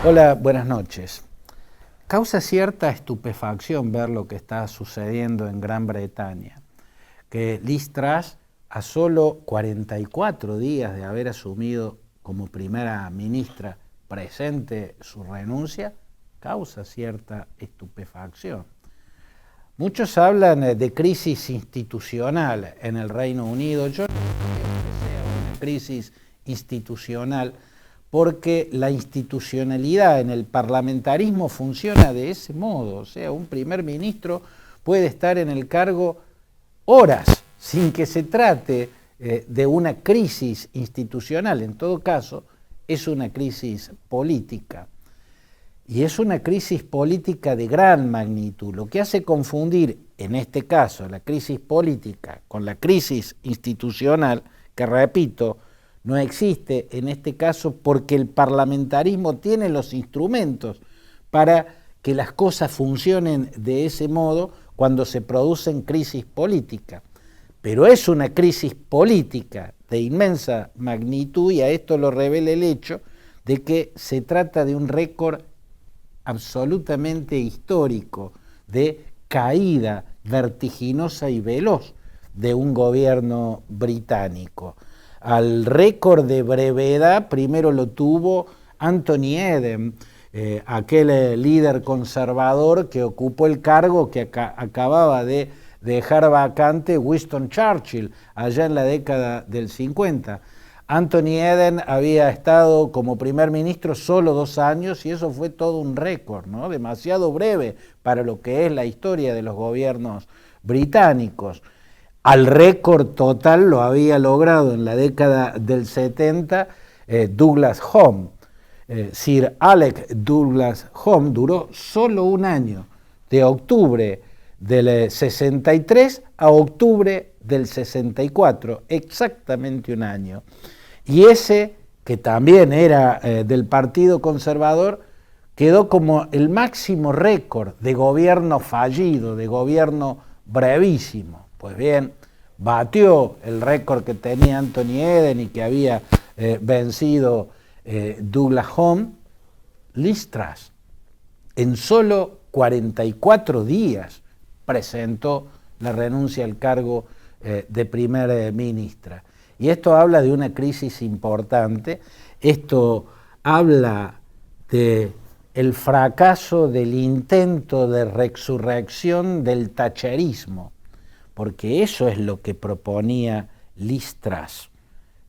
Hola, buenas noches. Causa cierta estupefacción ver lo que está sucediendo en Gran Bretaña, que Liz Truss, a solo 44 días de haber asumido como primera ministra, presente su renuncia, causa cierta estupefacción. Muchos hablan de crisis institucional en el Reino Unido. Yo no creo que sea una crisis institucional, porque la institucionalidad en el parlamentarismo funciona de ese modo. O sea, un primer ministro puede estar en el cargo horas sin que se trate de una crisis institucional. En todo caso, es una crisis política. Y es una crisis política de gran magnitud, lo que hace confundir, en este caso, la crisis política con la crisis institucional, que repito, no existe en este caso porque el parlamentarismo tiene los instrumentos para que las cosas funcionen de ese modo cuando se producen crisis políticas. Pero es una crisis política de inmensa magnitud, y a esto lo revela el hecho de que se trata de un récord absolutamente histórico de caída vertiginosa y veloz de un gobierno británico. Al récord de brevedad primero lo tuvo Anthony Eden, aquel líder conservador que ocupó el cargo que acababa de dejar vacante Winston Churchill allá en la década del 50. Anthony Eden había estado como primer ministro solo 2 años, y eso fue todo un récord, ¿no? Demasiado breve para lo que es la historia de los gobiernos británicos. Al récord total lo había logrado en la década del 70 Douglas Home. Sir Alec Douglas Home duró solo 1 año, de octubre del 63 a octubre del 64, exactamente 1 año. Y ese, que también era del Partido Conservador, quedó como el máximo récord de gobierno fallido, de gobierno brevísimo. Pues bien, batió el récord que tenía Anthony Eden y que había vencido Douglas Home, Liz Truss. En solo 44 días presentó la renuncia al cargo de primera ministra. Y esto habla de una crisis importante, esto habla del fracaso del intento de resurrección del thatcherismo, porque eso es lo que proponía Liz Truss,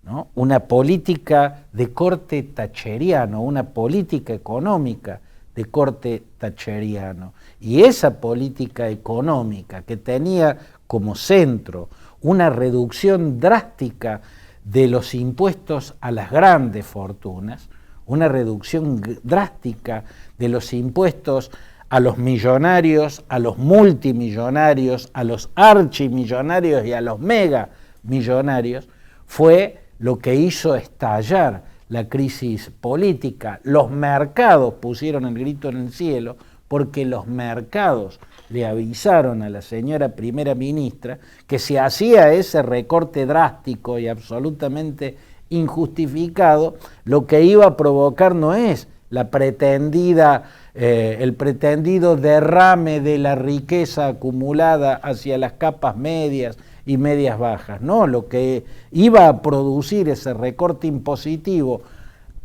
¿no? Una política de corte thatcheriano, una política económica de corte thatcheriano. Y esa política económica que tenía como centro una reducción drástica de los impuestos a las grandes fortunas, una reducción drástica de los impuestos a los millonarios, a los multimillonarios, a los archimillonarios y a los megamillonarios, fue lo que hizo estallar la crisis política. Los mercados pusieron el grito en el cielo porque los mercados le avisaron a la señora primera ministra que si hacía ese recorte drástico y absolutamente injustificado, lo que iba a provocar no es la pretendida, el pretendido derrame de la riqueza acumulada hacia las capas medias y medias bajas, no, lo que iba a producir ese recorte impositivo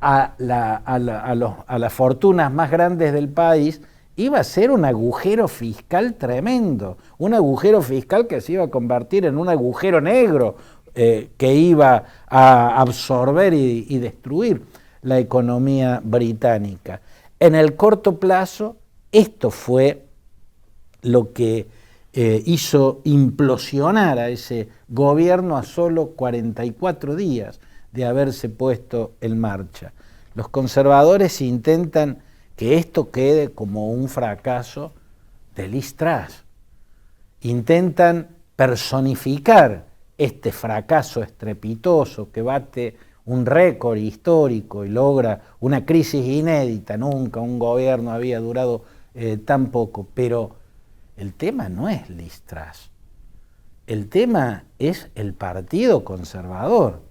a las fortunas más grandes del país iba a ser un agujero fiscal tremendo, un agujero fiscal que se iba a convertir en un agujero negro que iba a absorber y destruir la economía británica. En el corto plazo, esto fue lo que hizo implosionar a ese gobierno a solo 44 días de haberse puesto en marcha. Los conservadores intentan que esto quede como un fracaso de Liz Truss. Intentan personificar este fracaso estrepitoso que bate un récord histórico y logra una crisis inédita. Nunca un gobierno había durado tan poco, pero el tema no es Liz Truss. El tema es el Partido Conservador.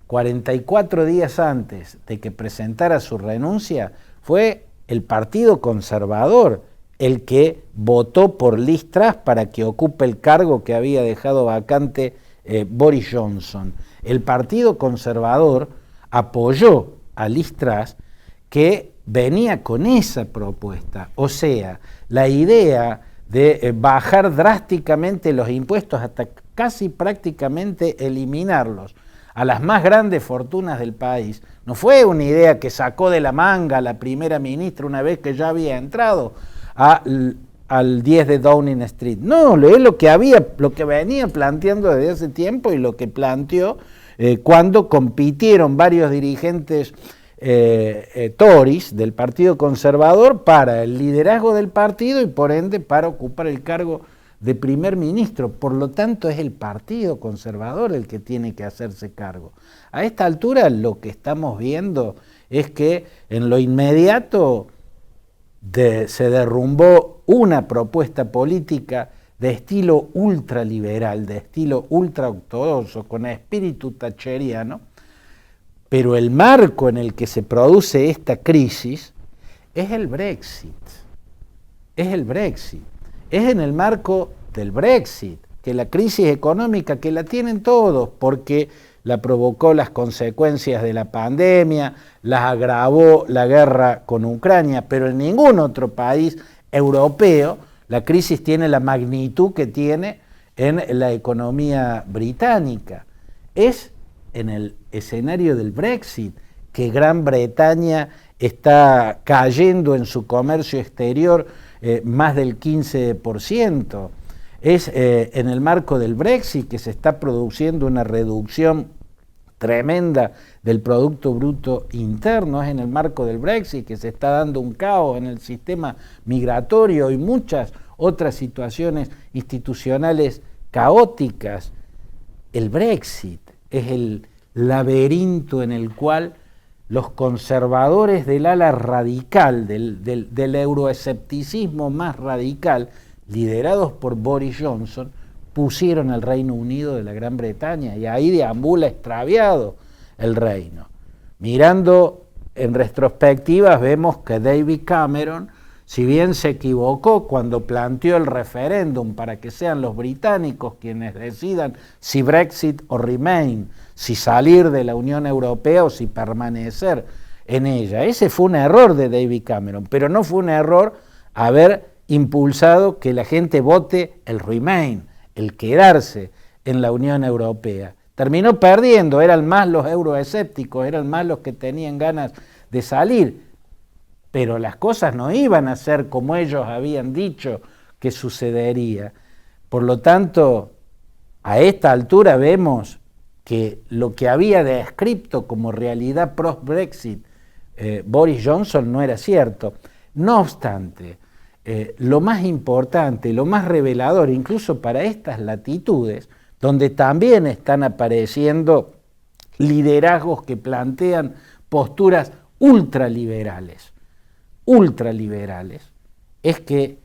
44 días antes de que presentara su renuncia, fue el Partido Conservador el que votó por Liz Truss para que ocupe el cargo que había dejado vacante Boris Johnson. El Partido Conservador apoyó a Liz Truss, que venía con esa propuesta, o sea, la idea de bajar drásticamente los impuestos hasta casi prácticamente eliminarlos a las más grandes fortunas del país. No fue una idea que sacó de la manga la primera ministra una vez que ya había entrado al 10 de Downing Street. No, es lo que venía planteando desde hace tiempo y lo que planteó cuando compitieron varios dirigentes Tories del Partido Conservador para el liderazgo del partido y por ende para ocupar el cargo de primer ministro. Por lo tanto, es el Partido Conservador el que tiene que hacerse cargo. A esta altura lo que estamos viendo es que en lo inmediato se derrumbó una propuesta política de estilo ultraliberal, de estilo ultraortodoxo, con espíritu thatcheriano, pero el marco en el que se produce esta crisis es el Brexit. Es el Brexit. Es en el marco del Brexit, que la crisis económica, que la tienen todos, porque la provocó las consecuencias de la pandemia, las agravó la guerra con Ucrania, pero en ningún otro país europeo la crisis tiene la magnitud que tiene en la economía británica. Es en el escenario del Brexit que Gran Bretaña está cayendo en su comercio exterior más del 15%. Es en el marco del Brexit que se está produciendo una reducción tremenda del Producto Bruto Interno. Es en el marco del Brexit que se está dando un caos en el sistema migratorio y muchas otras situaciones institucionales caóticas. El Brexit es el laberinto en el cual los conservadores del ala radical, del euroescepticismo más radical, liderados por Boris Johnson, pusieron al Reino Unido de la Gran Bretaña y ahí deambula extraviado el reino. Mirando en retrospectivas vemos que David Cameron, si bien se equivocó cuando planteó el referéndum para que sean los británicos quienes decidan si Brexit o Remain, si salir de la Unión Europea o si permanecer en ella. Ese fue un error de David Cameron, pero no fue un error haber impulsado que la gente vote el Remain, el quedarse en la Unión Europea. Terminó perdiendo, eran más los euroescépticos, eran más los que tenían ganas de salir, pero las cosas no iban a ser como ellos habían dicho que sucedería. Por lo tanto, a esta altura vemos que lo que había descrito como realidad post-Brexit Boris Johnson no era cierto. No obstante, lo más importante, lo más revelador, incluso para estas latitudes, donde también están apareciendo liderazgos que plantean posturas ultraliberales, es que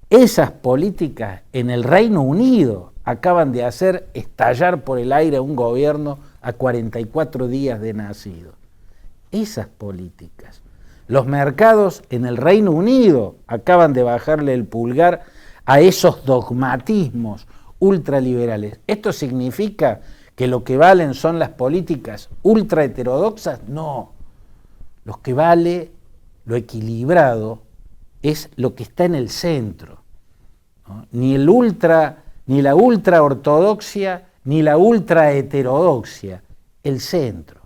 esas políticas en el Reino Unido acaban de hacer estallar por el aire un gobierno a 44 días de nacido. Esas políticas. Los mercados en el Reino Unido acaban de bajarle el pulgar a esos dogmatismos ultraliberales. ¿Esto significa que lo que valen son las políticas ultra heterodoxas? No. Lo que vale, lo equilibrado, es lo que está en el centro, ¿no? Ni la ultra ortodoxia, ni la ultra heterodoxia, el centro.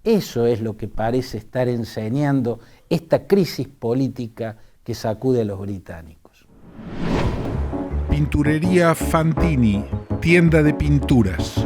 Eso es lo que parece estar enseñando esta crisis política que sacude a los británicos. Pinturería Fantini, tienda de pinturas.